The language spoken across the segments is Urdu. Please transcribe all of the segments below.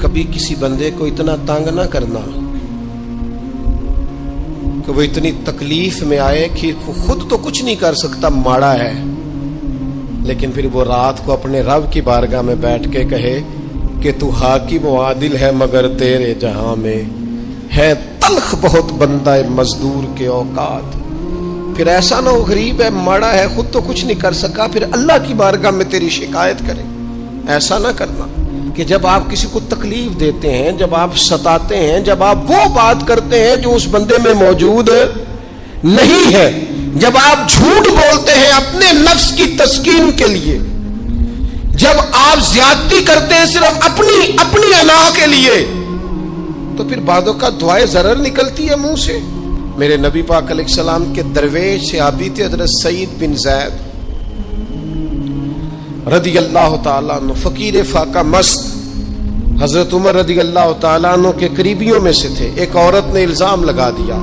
کبھی کسی بندے کو اتنا تنگ نہ کرنا کہ وہ اتنی تکلیف میں آئے کہ وہ خود تو کچھ نہیں کر سکتا، ماڑا ہے، لیکن پھر وہ رات کو اپنے رب کی بارگاہ میں بیٹھ کے کہے کہ تو حاکم و عادل ہے مگر تیرے جہاں میں ہے تلخ بہت بندہ مزدور کے اوقات۔ پھر ایسا نہ ہو غریب ہے، ماڑا ہے، خود تو کچھ نہیں کر سکا، پھر اللہ کی بارگاہ میں تیری شکایت کرے۔ ایسا نہ کرنا کہ جب آپ کسی کو تکلیف دیتے ہیں، جب آپ ستاتے ہیں، جب آپ وہ بات کرتے ہیں جو اس بندے میں موجود نہیں ہے، جب آپ جھوٹ بولتے ہیں اپنے نفس کی تسکین کے لیے، جب آپ زیادتی کرتے ہیں صرف اپنی انا کے لیے، تو پھر بعدوں کا دعائے ضرر نکلتی ہے منہ سے۔ میرے نبی پاک علیہ السلام کے درویش صحابی تھے حضرت سعید بن زید رضی اللہ تعالیٰ عنہ، فقیر فاقہ مست، حضرت عمر رضی اللہ تعالیٰ عنہ کے قریبیوں میں سے تھے۔ ایک عورت نے الزام لگا دیا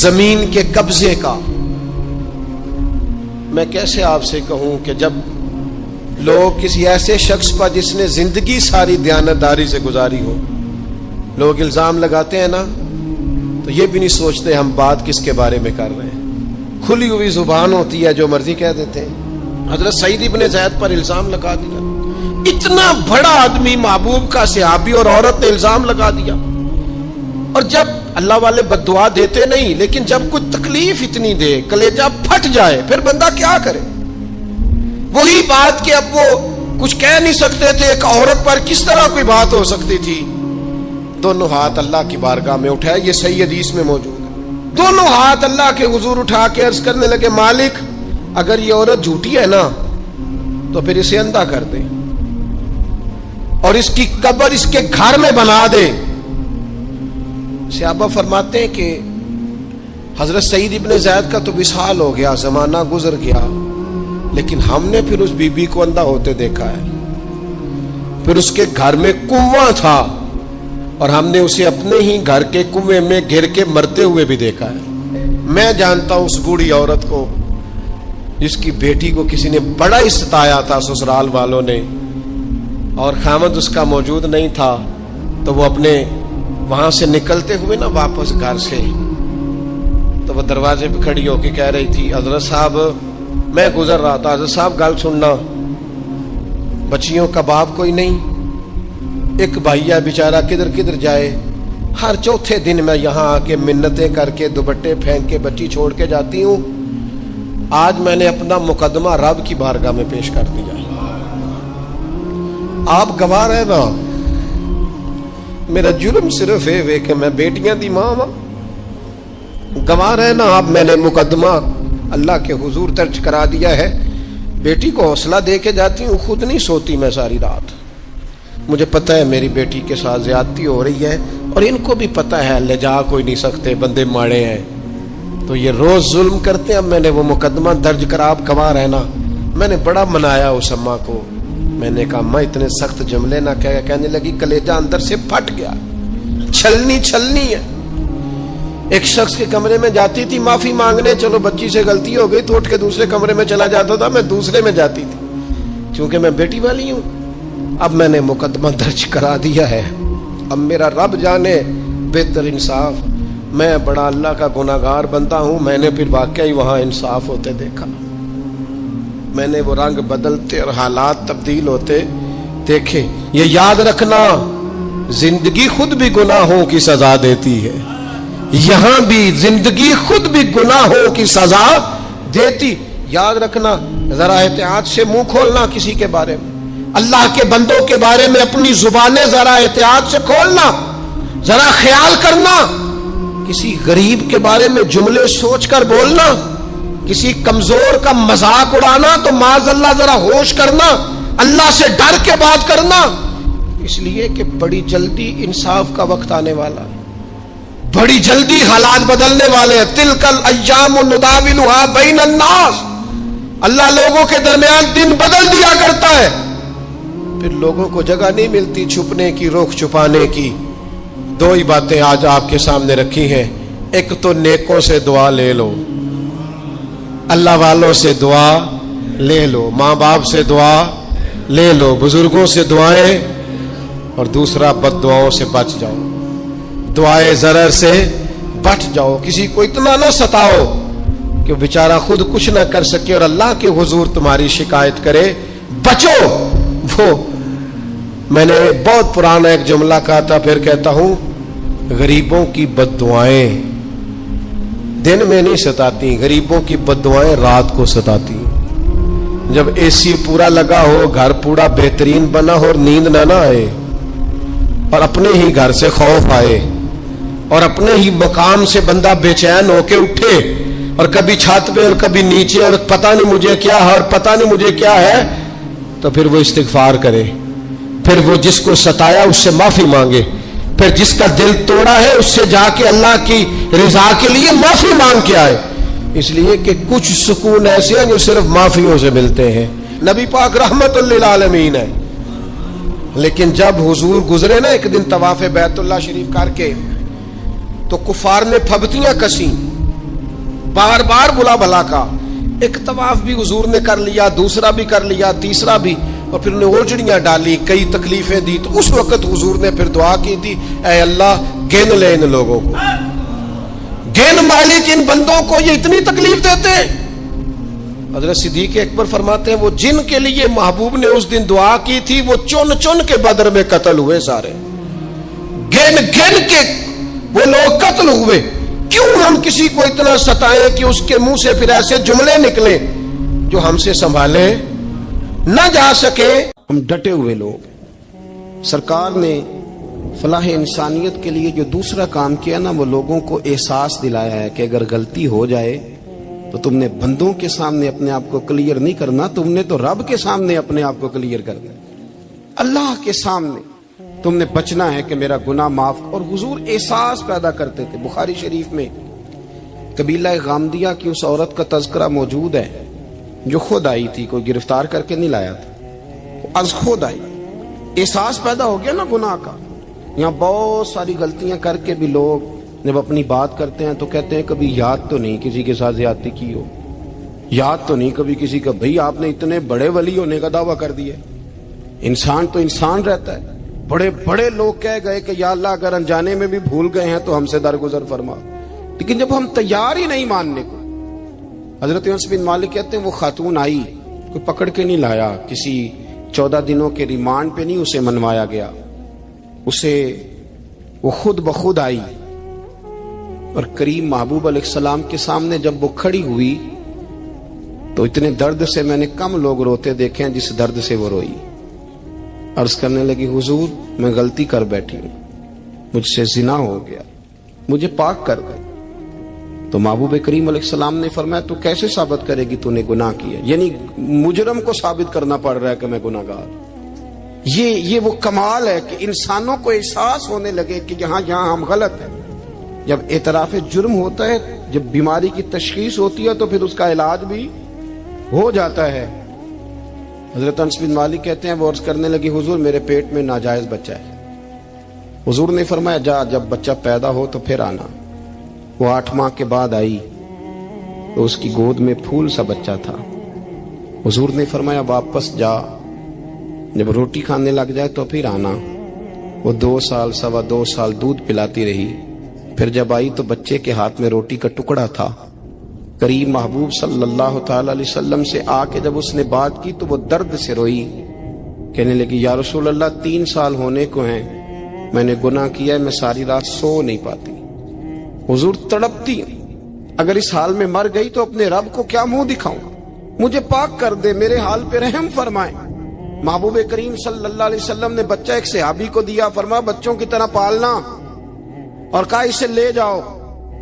زمین کے قبضے کا۔ میں کیسے آپ سے کہوں کہ جب لوگ کسی ایسے شخص پر جس نے زندگی ساری دیانتداری سے گزاری ہو، لوگ الزام لگاتے ہیں نا، تو یہ بھی نہیں سوچتے ہم بات کس کے بارے میں کر رہے ہیں، کھلی ہوئی زبان ہوتی ہے، جو مرضی کہہ دیتے ہیں۔ حضرت سعید ابن زید پر الزام لگا دیا، اتنا بڑا آدمی، محبوب کا صحابی، اور عورت نے الزام لگا دیا۔ اور جب اللہ والے بد دعا دیتے نہیں، لیکن جب کوئی تکلیف اتنی دے، کلیجہ پھٹ جائے، پھر بندہ کیا کرے؟ وہی بات کہ اب وہ کچھ کہہ نہیں سکتے تھے، ایک عورت پر کس طرح کوئی بات ہو سکتی تھی؟ دونوں ہاتھ اللہ کی بارگاہ میں اٹھائے، یہ صحیح حدیث میں موجود ہے۔ دونوں ہاتھ اللہ کے حضور اٹھا کے عرض کرنے لگے، مالک اگر یہ عورت جھوٹی ہے نا تو پھر اسے اندھا کر دے اور اس کی قبر اس کے گھر میں بنا دے۔ صحابہ فرماتے ہیں کہ حضرت سعید ابن زید کا تو وصال ہو گیا، زمانہ گزر گیا، لیکن ہم نے پھر اس بی بی کو اندھا ہوتے دیکھا ہے، پھر اس کے گھر میں کنواں تھا اور ہم نے اسے اپنے ہی گھر کے کنویں میں گر کے مرتے ہوئے بھی دیکھا ہے۔ میں جانتا ہوں اس بوڑھی عورت کو جس کی بیٹی کو کسی نے بڑا ہی ستایا تھا سسرال والوں نے، اور خامد اس کا موجود نہیں تھا، تو وہ اپنے وہاں سے نکلتے ہوئے نا واپس گھر سے، تو وہ دروازے پہ کھڑی ہو کے کہہ رہی تھی، حضرت صاحب میں گزر رہا تھا، حضرت صاحب گل سننا، بچیوں کا باپ کوئی نہیں، ایک بھائیا بیچارہ کدھر کدھر جائے، ہر چوتھے دن میں یہاں آ کے منتیں کر کے دوپٹے پھینک کے بچی چھوڑ کے جاتی ہوں، آج میں نے اپنا مقدمہ رب کی بارگاہ میں پیش کر دیا، آپ گواہ رہے نا، میرا جرم صرف ہے کہ میں بیٹیاں دی ماں ہوں، گواہ رہے نا آپ، میں نے مقدمہ اللہ کے حضور درج کرا دیا ہے، بیٹی کو حوصلہ دے کے جاتی ہوں، خود نہیں سوتی میں ساری رات، مجھے پتہ ہے میری بیٹی کے ساتھ زیادتی ہو رہی ہے، اور ان کو بھی پتہ ہے لے جا کوئی نہیں سکتے، بندے ماڑے ہیں، تو یہ روز ظلم کرتے ہیں۔ اب میں نے وہ مقدمہ درج کرا، آپ گواہ رہنا، میں نے بڑا منایا اس اماں کو، میں نے کہا ماں اتنے سخت جملے نہ کہنے لگی، کلیجہ اندر سے پھٹ گیا، چھلنی ہے۔ ایک شخص کے کمرے میں جاتی تھی معافی مانگنے، چلو بچی سے غلطی ہو گئی تو اٹھ کے دوسرے کمرے میں چلا جاتا تھا، میں دوسرے میں جاتی تھی، کیونکہ میں بیٹی والی ہوں۔ اب میں نے مقدمہ درج کرا دیا ہے، اب میرا رب جانے بہتر انصاف، میں بڑا اللہ کا گناہگار بندہ ہوں، میں نے پھر واقعی وہاں انصاف ہوتے دیکھا، میں نے وہ رنگ بدلتے اور حالات تبدیل ہوتے دیکھے۔ یہ یاد رکھنا، زندگی خود بھی گناہوں کی سزا دیتی ہے، یہاں بھی زندگی خود بھی گناہوں کی سزا دیتی، یاد رکھنا، ذرا احتیاط سے منہ کھولنا کسی کے بارے میں، اللہ کے بندوں کے بارے میں اپنی زبانیں ذرا احتیاط سے کھولنا، ذرا خیال کرنا، کسی غریب کے بارے میں جملے سوچ کر بولنا، کسی کمزور کا مذاق اڑانا تو معاذ اللہ ذرا ہوش کرنا، اللہ سے ڈر کے بات کرنا، اس لیے کہ بڑی جلدی انصاف کا وقت آنے والا ہے، بڑی جلدی حالات بدلنے والے ہیں۔ تلک الایام نداولها بین الناس، اللہ لوگوں کے درمیان دن بدل دیا کرتا ہے، پھر لوگوں کو جگہ نہیں ملتی چھپنے کی، روک چھپانے کی۔ دو ہی باتیں آج آپ کے سامنے رکھی ہیں، ایک تو نیکوں سے دعا لے لو، اللہ والوں سے دعا لے لو، ماں باپ سے دعا لے لو، بزرگوں سے دعائیں، اور دوسرا بد دعاؤں سے بچ جاؤ، دعائے ضرر سے بچ جاؤ، کسی کو اتنا نہ ستاؤ کہ وہ بیچارہ خود کچھ نہ کر سکے اور اللہ کے حضور تمہاری شکایت کرے، بچو۔ وہ میں نے بہت پرانا ایک جملہ کہا تھا، پھر کہتا ہوں، غریبوں کی بد دعائیں دن میں نہیں ستاتی، غریبوں کی بد دعائیں رات کو ستاتی۔ جب اے سی پورا لگا ہو، گھر پورا بہترین بنا ہو اور نیند نہ آئے، اور اپنے ہی گھر سے خوف آئے، اور اپنے ہی مقام سے بندہ بے چین ہو کے اٹھے، اور کبھی چھت پہ اور کبھی نیچے، اور پتہ نہیں مجھے کیا ہے اور پتہ نہیں مجھے کیا ہے، تو پھر وہ استغفار کرے، پھر وہ جس کو ستایا اس سے معافی مانگے، پھر جس کا دل توڑا ہے اس سے جا کے اللہ کی رضا کے لیے معافی مانگ کے آئے، اس لیے کہ کچھ سکون ایسے ہیں جو صرف معافیوں سے ملتے ہیں۔ نبی پاک رحمت للعالمین ہے، لیکن جب حضور گزرے نا ایک دن طواف بیت اللہ شریف کر کے، تو کفار نے پھبتیاں کسیں، بار بار بلا بھلا کا، ایک طواف بھی حضور نے کر لیا، دوسرا بھی کر لیا، تیسرا بھی، اور پھر انہیں اوجڑیاں ڈالی، کئی تکلیفیں دی، تو اس وقت حضور نے پھر دعا کی تھی، اے اللہ گن لے ان لوگوں کو، گن مالک ان بندوں کو، یہ اتنی تکلیف دیتے ہیں۔ حضرت صدیق اکبر فرماتے ہیں وہ جن کے لیے محبوب نے اس دن دعا کی تھی وہ چن چن کے بدر میں قتل ہوئے، سارے گن گن کے وہ لوگ قتل ہوئے۔ کیوں ہم کسی کو اتنا ستائیں کہ اس کے منہ سے پھر ایسے جملے نکلیں جو ہم سے سنبھالے نہ جا سکے؟ ہم ڈٹے ہوئے لوگ۔ سرکار نے فلاح انسانیت کے لیے جو دوسرا کام کیا نا، وہ لوگوں کو احساس دلایا ہے کہ اگر غلطی ہو جائے تو تم نے بندوں کے سامنے اپنے آپ کو کلیئر نہیں کرنا، تم نے تو رب کے سامنے اپنے آپ کو کلیئر کرنا، اللہ کے سامنے تم نے بچنا ہے کہ میرا گناہ معاف۔ اور حضور احساس پیدا کرتے تھے۔ بخاری شریف میں قبیلہ غامدیہ کی اس عورت کا تذکرہ موجود ہے جو خود آئی تھی، کوئی گرفتار کر کے نہیں لایا تھا، از خود آئی، احساس پیدا ہو گیا نا گناہ کا۔ یہاں بہت ساری غلطیاں کر کے بھی لوگ جب اپنی بات کرتے ہیں تو کہتے ہیں کبھی یاد تو نہیں کسی کے ساتھ زیادتی کی ہو، یاد تو نہیں کبھی کسی کا، بھئی آپ نے اتنے بڑے ولی ہونے کا دعویٰ کر دیا۔ انسان تو انسان رہتا ہے۔ بڑے بڑے لوگ کہہ گئے کہ یا اللہ اگر انجانے میں بھی بھول گئے ہیں تو ہم سے درگزر فرما، لیکن جب ہم تیار ہی نہیں ماننے کو۔ حضرت انس بن مالک کہتے ہیں وہ خاتون آئی، کوئی پکڑ کے نہیں لایا، کسی 14 دنوں کے ریمانڈ پہ نہیں اسے منوایا گیا، اسے وہ خود بخود آئی، اور کریم محبوب علیہ السلام کے سامنے جب وہ کھڑی ہوئی تو اتنے درد سے میں نے کم لوگ روتے دیکھے ہیں جس درد سے وہ روئی۔ عرض کرنے لگی حضور میں غلطی کر بیٹھی ہوں، مجھ سے زنا ہو گیا، مجھے پاک کر دے۔ تو محبوب کریم علیہ السلام نے فرمایا تو کیسے ثابت کرے گی تو نے گناہ کیا؟ یعنی مجرم کو ثابت کرنا پڑ رہا ہے کہ میں گناہ گار۔ یہ وہ کمال ہے کہ انسانوں کو احساس ہونے لگے کہ یہاں ہم غلط ہیں۔ جب اعتراف جرم ہوتا ہے، جب بیماری کی تشخیص ہوتی ہے تو پھر اس کا علاج بھی ہو جاتا ہے۔ حضرت انس بن مالک کہتے ہیں وہ عرض کرنے لگی حضور میرے پیٹ میں ناجائز بچہ ہے۔ حضور نے فرمایا جا جب بچہ پیدا ہو تو پھر آنا۔ وہ 8 ماہ کے بعد آئی تو اس کی گود میں پھول سا بچہ تھا۔ حضور نے فرمایا واپس جا، جب روٹی کھانے لگ جائے تو پھر آنا۔ وہ 2 سال 2.25 سال دودھ پلاتی رہی، پھر جب آئی تو بچے کے ہاتھ میں روٹی کا ٹکڑا تھا۔ کریم محبوب صلی اللہ تعالی علیہ وسلم سے آ کے جب اس نے بات کی تو وہ درد سے روئی، کہنے لگی یا رسول اللہ 3 سال ہونے کو ہیں، میں نے گناہ کیا ہے، میں ساری رات سو نہیں پاتی۔ حضور تڑپتی، اگر اس حال میں مر گئی تو اپنے رب کو کیا منہ دکھاؤں، مجھے پاک کر دے، میرے حال پہ رحم فرمائے۔ محبوب کریم صلی اللہ علیہ وسلم نے بچہ ایک صحابی کو دیا، فرمایا بچوں کی طرح پالنا، اور کہا اسے لے جاؤ،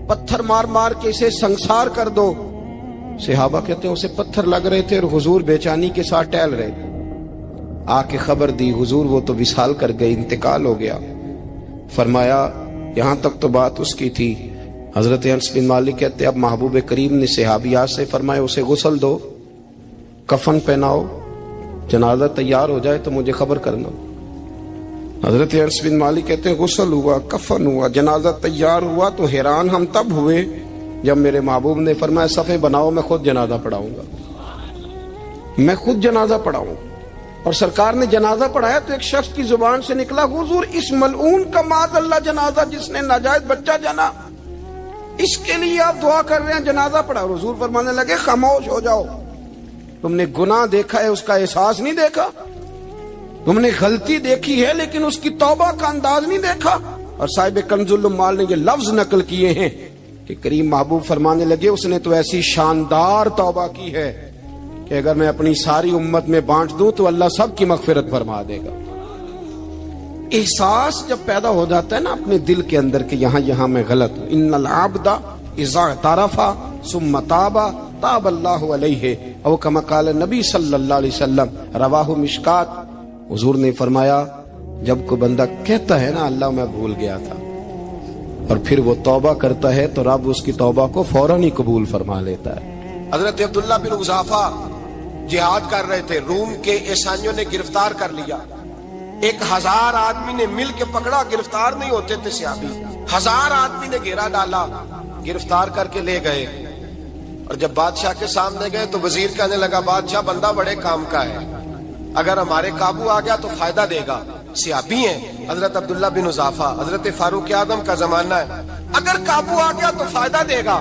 پتھر مار مار کے اسے سنسار کر دو۔ صحابہ کہتے ہیں اسے پتھر لگ رہے تھے اور حضور بے چینی کے ساتھ ٹہل رہے تھے۔ آ کے خبر دی حضور وہ تو وصال کر گئی، انتقال ہو گیا۔ فرمایا یہاں تک تو بات اس کی تھی۔ حضرت انس بن مالک کہتے اب محبوب کریم نے صحابیات سے فرمایا اسے غسل دو، کفن پہناؤ، جنازہ تیار ہو جائے تو مجھے خبر کرنا۔ حضرت انس بن مالک کہتے ہیں غسل ہوا، کفن ہوا، جنازہ تیار ہوا تو حیران ہم تب ہوئے جب میرے محبوب نے فرمایا صفے بناؤ میں خود جنازہ پڑھاؤں گا، میں خود جنازہ پڑھاؤں، اور سرکار نے جنازہ پڑھایا تو ایک شخص کی زبان سے نکلا حضور اس ملعون کا معاذ اللہ جنازہ جس نے ناجائز بچہ جنا، اس کے لیے آپ دعا کر رہے ہیں جنازہ پڑھا۔ حضور فرمانے لگے خاموش ہو جاؤ، تم نے گناہ دیکھا ہے اس کا احساس نہیں دیکھا، تم نے غلطی دیکھی ہے لیکن اس کی توبہ کا انداز نہیں دیکھا۔ اور صاحب کنز العمال نے یہ لفظ نقل کیے ہیں کہ کریم محبوب فرمانے لگے اس نے تو ایسی شاندار توبہ کی ہے کہ اگر میں اپنی ساری امت میں بانٹ دوں تو اللہ سب کی مغفرت فرما دے گا۔ احساس جب پیدا ہو جاتا ہے نا اپنے دل کے اندر کہ یہاں میں غلط ہوں، ان العبد اذا اعترف ثم تاب تاب اللہ علیہ او کما قال نبی صلی اللہ علیہ وسلم، رواہ مشکات۔ حضور نے فرمایا جب کوئی بندہ کہتا ہے نا اللہ میں بھول گیا تھا اور پھر وہ توبہ کرتا ہے تو رب اس کی توبہ کو فوراً ہی قبول فرما لیتا ہے۔ حضرت عبداللہ بن حذافہ جہاد کر رہے تھے، روم کے عیسائیوں نے گرفتار کر لیا، 1000 آدمی نے مل کے پکڑا، گرفتار نہیں ہوتے تھے صحابی، 1000 آدمی نے گھیرا ڈالا، گرفتار کر کے لے گئے، اور جب بادشاہ کے سامنے گئے تو وزیر کہنے لگا بادشاہ بندہ بڑے کام کا ہے، اگر ہمارے قابو آ گیا تو فائدہ دے گا، صحابی ہیں حضرت عبداللہ بن حذافہ، حضرت فاروق اعظم کا زمانہ ہے، اگر قابو آ گیا تو فائدہ دے گا۔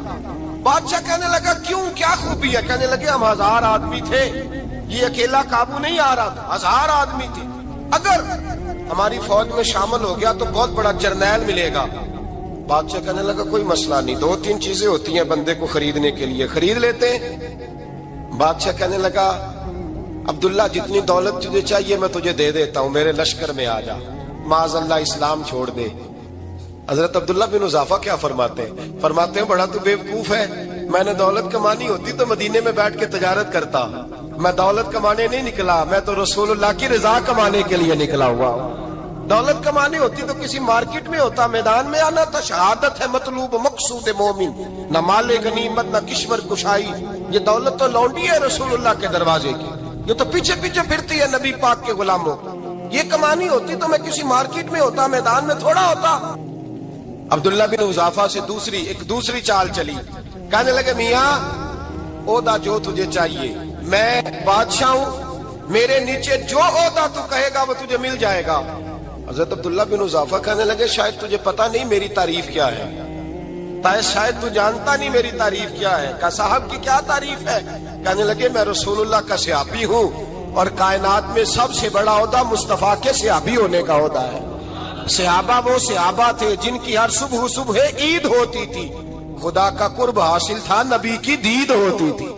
بادشاہ کہنے لگا کیوں کیا خوبی ہے؟ کہنے لگے ہم 1000 آدمی تھے، یہ اکیلا قابو نہیں آ رہا تھا، 1000 آدمی تھے، اگر ہماری فوج میں شامل ہو گیا تو بہت بڑا جرنیل ملے گا۔ بادشاہ کہنے لگا کوئی مسئلہ نہیں، 2-3 چیزیں ہوتی ہیں بندے کو خریدنے کے لیے، خرید لیتے ہیں۔ بادشاہ کہنے لگا عبداللہ جتنی دولت تجھے چاہیے میں تجھے دے دیتا ہوں، میرے لشکر میں آ جا، معاذ اللہ اسلام چھوڑ دے۔ حضرت عبداللہ بن حذافہ کیا فرماتے ہیں بڑا تو بیوقوف ہے، میں نے دولت کمانی ہوتی تو مدینے میں بیٹھ کے تجارت کرتا، میں دولت کمانے نہیں نکلا، میں تو رسول اللہ کی رضا کمانے کے لیے نکلا ہوا ہوں۔ دولت کمانی ہوتی تو کسی مارکیٹ میں ہوتا، میدان میں آنا تھا، شہادت ہے مطلوب مقصود مومن، نہ مال غنیمت نہ کشور کشائی، یہ دولت تو لونڈی ہے رسول اللہ کے دروازے کی، یہ تو پیچھے پیچھے پھرتی ہے نبی پاک کے غلاموں، یہ کمانی ہوتی تو میں کسی مارکیٹ میں ہوتا، میدان میں تھوڑا ہوتا۔ عبداللہ بن حذافہ سے دوسری چال چلی، کہنے لگے میاں عہدہ جو تجھے چاہیے، میں بادشاہ ہوں، میرے نیچے جو عہدہ تو کہے گا وہ تجھے مل جائے گا۔ حضرت عبداللہ بن حذافہ کہنے لگے شاید تجھے پتہ نہیں میری تعریف کیا ہے، شاید تو جانتا نہیں میری تعریف کیا ہے۔ کہا صاحب کی کیا تعریف ہے؟ کہنے لگے میں رسول اللہ کا صحابی ہوں اور کائنات میں سب سے بڑا عہدہ مصطفیٰ کے صحابی ہونے کا عہدہ ہے۔ صحابہ وہ صحابہ تھے جن کی ہر صبح عید ہوتی تھی، خدا کا قرب حاصل تھا، نبی کی دید ہوتی تھی۔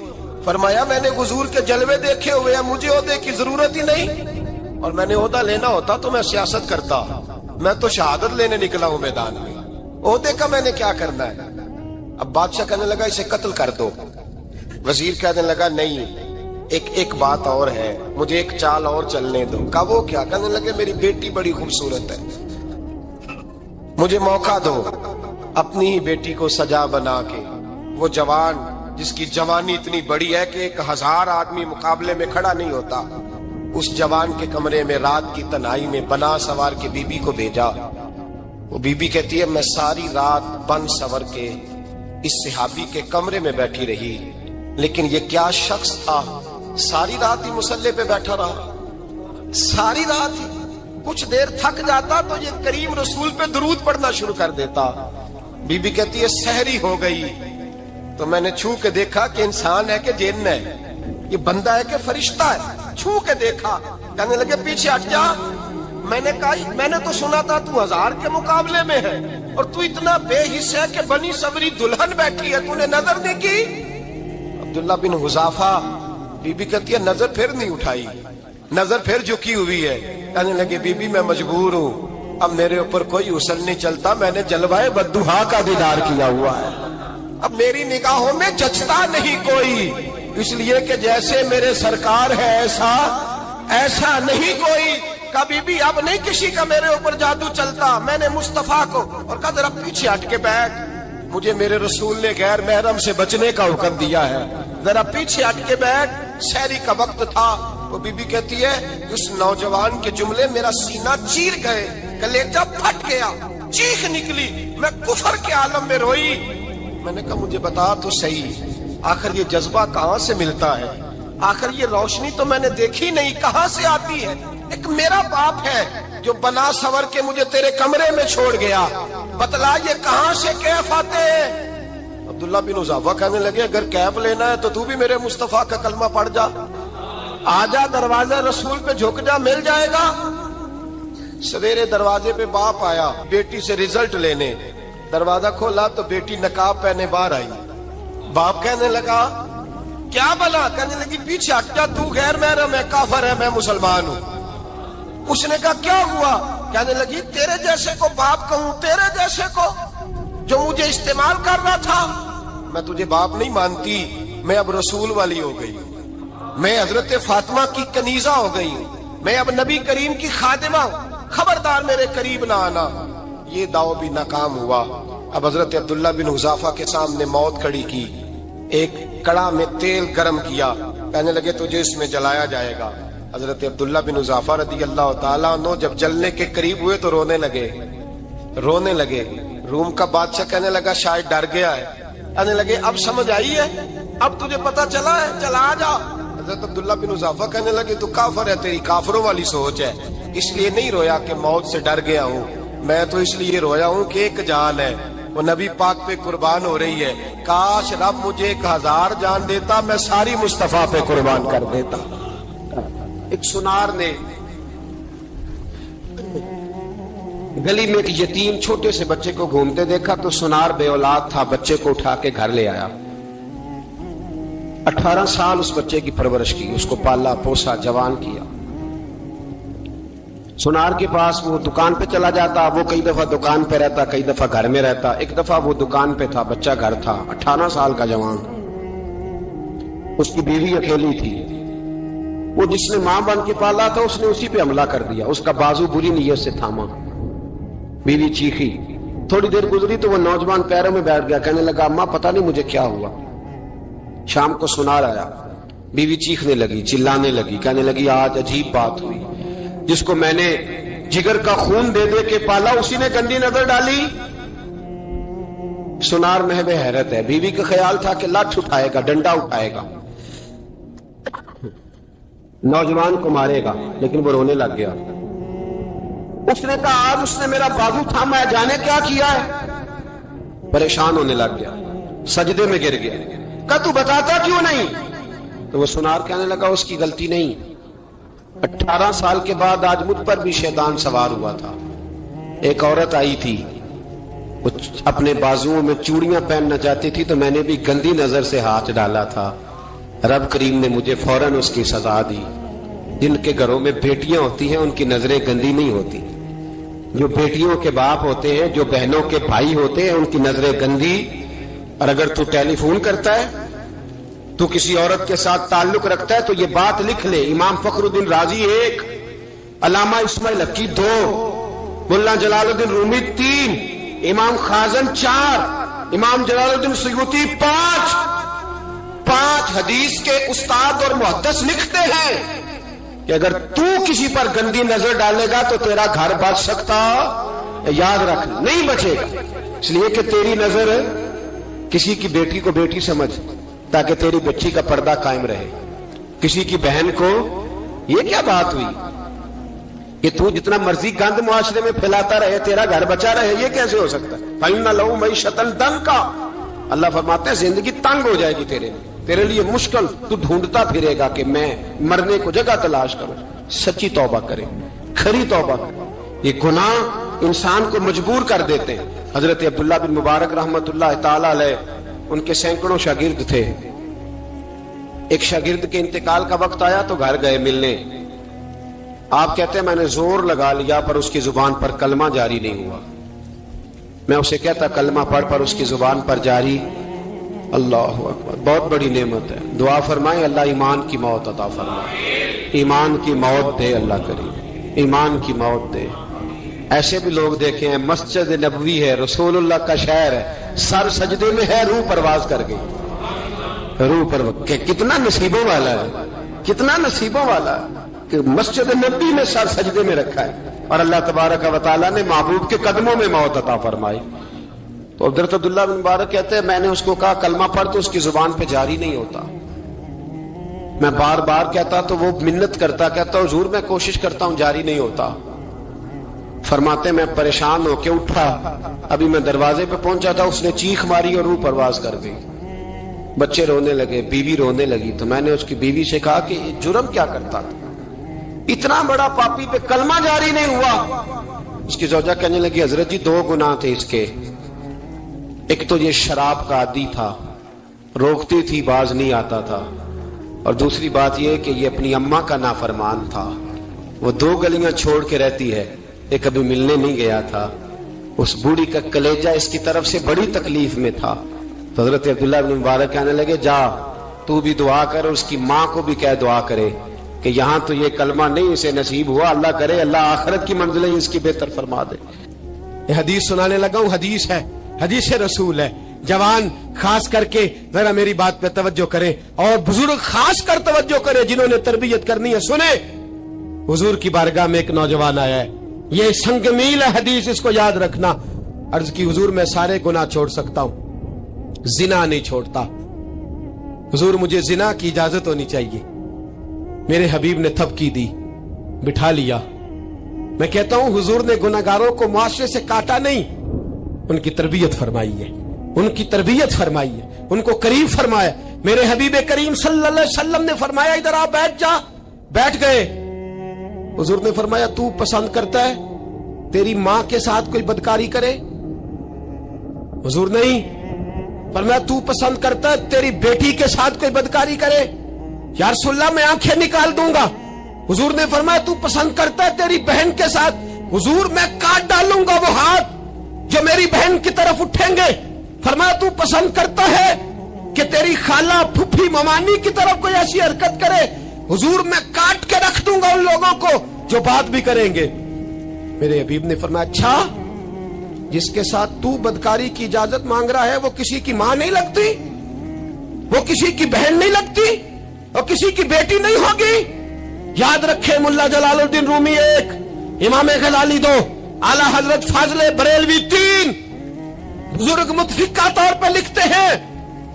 فرمایا میں نے حضور کے جلوے دیکھے ہوئے ہیں، مجھے عہدے کی ضرورت ہی نہیں، اور میں نے عہدہ لینا ہوتا تو میں سیاست کرتا، میں تو شہادت لینے نکلا ہوں میدان میں، عہدے کا میں نے کیا کرنا ہے۔ اب بادشاہ کہنے لگا اسے قتل کر دو، وزیر کہنے لگا نہیں ایک بات اور ہے، مجھے ایک چال اور چلنے دو۔ کہا وہ کیا؟ کہنے لگے میری بیٹی بڑی خوبصورت ہے، مجھے موقع دو اپنی ہی بیٹی کو سجا بنا کے، وہ جوان جس کی جوانی اتنی بڑی ہے کہ 1000 آدمی مقابلے میں کھڑا نہیں ہوتا، اس جوان کے کمرے میں رات کی تنہائی میں بنا سوار کے بی بی کو بھیجا۔ وہ بی بی کہتی ہے میں ساری رات بن سور کے اس صحابی کے کمرے میں بیٹھی رہی، لیکن یہ کیا شخص تھا، ساری رات ہی مسلح پہ بیٹھا رہا، ساری رات ہی، کچھ دیر تھک جاتا تو یہ کریم رسول پہ درود پڑھنا شروع کر دیتا۔ بی بی کہتی ہے سحری ہو گئی تو میں نے چھو کے دیکھا کہ انسان ہے کہ جن ہے، یہ بندہ ہے کہ فرشتہ ہے، چھو کے دیکھا۔ کہنے لگے پیچھے ہٹ جا، میں نے کہا میں نے تو سنا تھا تو 1000 کے مقابلے میں ہے اور تو اتنا بے حس ہے کہ بنی صبری دلہن بیٹھی ہے، تو نے نظر نہیں کی۔ عبداللہ بن حذافہ، بی بی کہتی ہے نظر پھر نہیں اٹھائی، نظر پھر جھکی ہوئی ہے۔ کہنے لگے بی بی میں مجبور ہوں، اب میرے اوپر کوئی حسن نہیں چلتا، میں نے جلوائے بددہا کا دیدار کیا ہوا ہے، اب میری نگاہوں میں جچتا نہیں کوئی، اس لیے کہ جیسے میرے سرکار ہے ایسا نہیں کوئی۔ کبھی بھی اب نہیں کسی کا میرے اوپر جادو چلتا، میں نے مصطفیٰ کو، اور کہا ذرا پیچھے ہٹ کے بیٹھ، مجھے میرے رسول نے غیر محرم سے بچنے کا حکم دیا ہے، ذرا پیچھے ہٹ کے بیٹھ۔ سحری کا وقت تھا، وہ بی بی کہتی ہے اس نوجوان کے جملے میرا سینہ چیر گئے، کلیجہ پھٹ گیا، چیخ نکلی، میں کفر کے عالم میں روئی۔ میں نے کہا مجھے بتا تو صحیح، آخر یہ جذبہ کہاں سے ملتا ہے؟ آخر یہ روشنی تو میں نے دیکھی نہیں، کہاں سے آتی ہے؟ ایک میرا باپ ہے جو بنا سور کے مجھے تیرے کمرے میں چھوڑ گیا، بتلا یہ کہاں سے کیف آتے ہیں؟ عبداللہ بن حذافہ کہنے لگے اگر کیف لینا ہے تو بھی میرے مصطفیٰ کا کلمہ پڑھ جا، آجا دروازے رسول پہ جھک جا، مل جائے گا۔ سویرے دروازے پہ باپ آیا بیٹی سے رزلٹ لینے، دروازہ کھولا تو بیٹی نقاب پہنے باہر آئی۔ باپ کہنے لگا کیا بلا؟ کہنے لگی پیچھے ہٹ جا، تو غیر محرم ہے، کافر ہے، میں مسلمان ہوں۔ اس نے کہا کیا ہوا؟ کہنے لگی تیرے جیسے کو باپ کہوں، تیرے جیسے کو جو مجھے استعمال کر رہا تھا، میں تجھے باپ نہیں مانتی، میں اب رسول والی ہو گئی ہوں، میں حضرت فاطمہ کی کنیزہ ہو گئی ہوں، میں اب نبی کریم کی خادمہ ہوں، خبردار میرے قریب نہ آنا۔ یہ دعو بھی ناکام ہوا۔ اب حضرت عبداللہ بن حذافہ کے سامنے موت کھڑی کی، ایک کڑا میں تیل گرم کیا، کہنے لگے تجھے اس میں جلایا جائے گا۔ حضرت عبداللہ بن حذافہ رضی اللہ تعالیٰ عنہ جب جلنے کے قریب ہوئے تو رونے لگے۔ روم کا بادشاہ کہنے لگا شاید ڈر گیا ہے، کہنے لگے اب سمجھ آئی ہے، اب تجھے پتا چلا ہے، چلا آ جا۔ حضرت عبداللہ بن حذافہ کہنے لگے تو کافر ہے، تیری کافروں والی سوچ ہے، اس لیے نہیں رویا کہ موت سے ڈر گیا ہوں، میں تو اس لیے رویا ہوں کہ ایک جان ہے وہ نبی پاک پہ قربان ہو رہی ہے، کاش رب مجھے 1000 جان دیتا، میں ساری مصطفیٰ پہ قربان کر دیتا۔ ایک سنار نے گلی میں ایک یتیم چھوٹے سے بچے کو گھومتے دیکھا تو سنار بے اولاد تھا، بچے کو اٹھا کے گھر لے آیا۔ 18 سال اس بچے کی پرورش کی، اس کو پالا پوسا جوان کیا۔ سنار کے پاس وہ دکان پہ چلا جاتا، وہ کئی دفعہ دکان پہ رہتا، کئی دفعہ گھر میں رہتا۔ ایک دفعہ وہ دکان پہ تھا، بچہ گھر تھا، 18 سال کا جوان، اس کی بیوی اکیلی تھی۔ وہ جس نے ماں بن کے پالا تھا اس نے اسی پہ حملہ کر دیا، اس کا بازو بری نیت سے تھاما، بیوی چیخی۔ تھوڑی دیر گزری تو وہ نوجوان پیروں میں بیٹھ گیا، کہنے لگا اماں پتہ نہیں مجھے کیا ہوا۔ شام کو سنار آیا، بیوی چیخنے لگی، چلانے لگی، کہنے لگی آج عجیب بات ہوئی، جس کو میں نے جگر کا خون دے دے کے پالا اسی نے گندی نظر ڈالی۔ سنار محو حیرت ہے، بیوی کا خیال تھا کہ لاٹھ اٹھائے گا، ڈنڈا اٹھائے گا، نوجوان کو مارے گا، لیکن وہ رونے لگ گیا۔ اس نے کہا آج اس نے میرا بازو تھاما ہے، جانے کیا کیا ہے؟ پریشان ہونے لگ گیا، سجدے میں گر گیا، کہا تو بتاتا کیوں نہیں؟ تو وہ سنار کہنے لگا اس کی غلطی نہیں، 18 سال کے بعد آج مجھ پر بھی شیطان سوار ہوا تھا۔ ایک عورت آئی تھی، وہ اپنے بازوؤں میں چوڑیاں پہننا چاہتی تھی تو میں نے بھی گندی نظر سے ہاتھ ڈالا تھا، رب کریم نے مجھے فوراً اس کی سزا دی۔ جن کے گھروں میں بیٹیاں ہوتی ہیں ان کی نظریں گندی نہیں ہوتی، جو بیٹیوں کے باپ ہوتے ہیں، جو بہنوں کے بھائی ہوتے ہیں، ان کی نظریں گندی۔ اور اگر تو ٹیلی فون کرتا ہے، تو کسی عورت کے ساتھ تعلق رکھتا ہے تو یہ بات لکھ لے، امام فخر الدین رازی 1، علامہ اسماعیل حقی 2، ملا جلال الدین رومی 3، امام خازن 4، امام جلال الدین سیوطی 5 حدیث کے استاد اور محدث لکھتے ہیں کہ اگر تو کسی پر گندی نظر ڈالے گا تو تیرا گھر بچ سکتا، یاد رکھ نہیں بچے گا، اس لیے کہ تیری نظر کسی کی بیٹی کو بیٹی سمجھ تاکہ تیری بچی کا پردہ قائم رہے، کسی کی بہن کو۔ یہ کیا بات ہوئی کہ تو جتنا مرضی گند معاشرے میں پھیلاتا رہے تیرا گھر بچا رہے؟ یہ کیسے ہو سکتا ہے؟ فَإِنَّ لَهُ مَعِيشَةً ضَنْكَ، اللہ فرماتے ہیں زندگی تنگ ہو جائے گی تیرے لیے مشکل، تو ڈھونڈتا پھرے گا کہ میں مرنے کو جگہ تلاش کروں۔ سچی توبہ کرے، کھری توبہ کرے۔ یہ گناہ انسان کو مجبور کر دیتے ہیں۔ حضرت عبداللہ بن مبارک رحمت اللہ تعالی علیہ، ان کے سینکڑوں شاگرد تھے، ایک شاگرد کے انتقال کا وقت آیا تو گھر گئے ملنے۔ آپ کہتے ہیں میں نے زور لگا لیا پر اس کی زبان پر کلمہ جاری نہیں ہوا۔ میں اسے کہتا کلمہ پڑھ پر اس کی زبان پر جاری۔ اللہ اکبر، بہت بڑی نعمت ہے۔ دعا فرمائیں اللہ ایمان کی موت عطا فرمائے، ایمان کی موت دے اللہ کریم، ایمان کی موت دے۔ ایسے بھی لوگ دیکھے ہیں، مسجد نبوی ہے، رسول اللہ کا شہر ہے، سر سجدے میں ہے، روح پرواز کر گئی، روح پر کتنا نصیبوں والا ہے، کتنا نصیبوں والا ہے کہ مسجد نبی میں سر سجدے میں رکھا ہے، اور اللہ تبارک و تعالیٰ نے محبوب کے قدموں میں موت عطا فرمائی۔ تو حضرت عبداللہ بن مبارک کہتے ہیں میں نے اس کو کہا کلمہ پڑھ، تو اس کی زبان پہ جاری نہیں ہوتا. میں بار بار کہتا تو وہ منت کرتا، کہتا حضور میں کوشش کرتا ہوں جاری نہیں ہوتا. فرماتے میں پریشان ہو کے اٹھا، ابھی میں دروازے پہ پہنچا تھا، اس نے چیخ ماری اور روح پرواز کر گئی. بچے رونے لگے، بیوی رونے لگی. تو میں نے اس کی بیوی سے کہا کہ یہ جرم کیا کرتا تھا، اتنا بڑا پاپی پہ کلمہ جاری نہیں ہوا. اس کی زوجہ کہنے لگی حضرت جی 2 گناہ تھے اس کے. ایک تو یہ شراب کا عادی تھا، روکتی تھی باز نہیں آتا تھا، اور دوسری بات یہ کہ یہ اپنی اماں کا نافرمان تھا. وہ 2 گلیاں چھوڑ کے رہتی ہے، یہ کبھی ملنے نہیں گیا تھا. اس بوڑھی کا کلیجہ اس کی طرف سے بڑی تکلیف میں تھا. تو حضرت عبداللہ بن مبارک کہنے لگے جا تو بھی دعا کر، اور اس کی ماں کو بھی کہہ دعا کرے کہ یہاں تو یہ کلمہ نہیں اسے نصیب ہوا، اللہ کرے اللہ آخرت کی منزلیں اس کی بہتر فرما دے. یہ حدیث سنانے لگا ہوں، حدیث ہے، حدیث رسول ہے. جوان خاص کر کے ذرا میری بات پہ توجہ کریں، اور بزرگ خاص کر توجہ کریں جنہوں نے تربیت کرنی ہے. سنیں، حضور کی بارگاہ میں ایک نوجوان آیا ہے، یہ سنگ میل ہے حدیث، اس کو یاد رکھنا. عرض کی حضور میں سارے گناہ چھوڑ سکتا ہوں، زنا نہیں چھوڑتا. حضور مجھے زنا کی اجازت ہونی چاہیے. میرے حبیب نے تھپکی دی، بٹھا لیا. میں کہتا ہوں حضور نے گناہگاروں کو معاشرے سے کاٹا نہیں، ان کی تربیت فرمائی ہے، ان کی تربیت فرمائی ہے، ان کو قریب فرمایا. میرے حبیب کریم صلی اللہ علیہ وسلم نے فرمایا ادھر آ بیٹھ جا. بیٹھ گئے. حضور نے فرمایا تو پسند کرتا ہے تیری ماں کے ساتھ کوئی بدکاری کرے؟ حضور نہیں. فرمایا تو پسند کرتا ہے تیری بیٹی کے ساتھ کوئی بدکاری کرے؟ یا رسول اللہ میں آنکھیں نکال دوں گا. حضور نے فرمایا تو پسند کرتا ہے تیری بہن کے ساتھ؟ حضور میں کاٹ ڈالوں گا وہ ہاتھ جو میری بہن کی طرف اٹھیں گے. فرمایا تو پسند کرتا ہے کہ تیری خالہ پھپھی ممانی کی طرف کوئی ایسی حرکت کرے؟ حضور میں کاٹ کے رکھ دوں گا ان لوگوں کو جو بات بھی کریں گے. میرے حبیب نے فرمایا اچھا جس کے ساتھ تو بدکاری کی اجازت مانگ رہا ہے وہ کسی کی ماں نہیں لگتی، وہ کسی کی بہن نہیں لگتی، اور کسی کی بیٹی نہیں ہوگی؟ یاد رکھے ملا جلال الدین رومی 1، امام غزالی 2، اعلی حضرت فاضل بریلوی 3. بزرگ متفقہ طور پر لکھتے ہیں،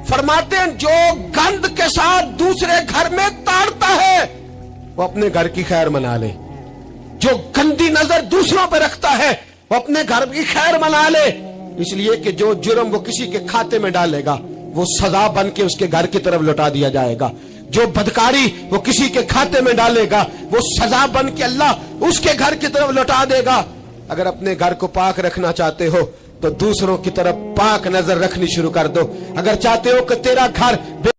فرماتے ہیں جو گند کے ساتھ دوسرے گھر میں تاڑتا ہے وہ اپنے گھر کی خیر منا لے. جو گندی نظر دوسروں پہ رکھتا ہے وہ اپنے گھر کی خیر منا لے. اس لیے کہ جو جرم وہ کسی کے کھاتے میں ڈالے گا وہ سزا بن کے اس کے گھر کی طرف لوٹا دیا جائے گا. جو بدکاری وہ کسی کے کھاتے میں ڈالے گا وہ سزا بن کے اللہ اس کے گھر کی طرف لوٹا دے گا. اگر اپنے گھر کو پاک رکھنا چاہتے ہو تو دوسروں کی طرف پاک نظر رکھنی شروع کر دو. اگر چاہتے ہو کہ تیرا گھر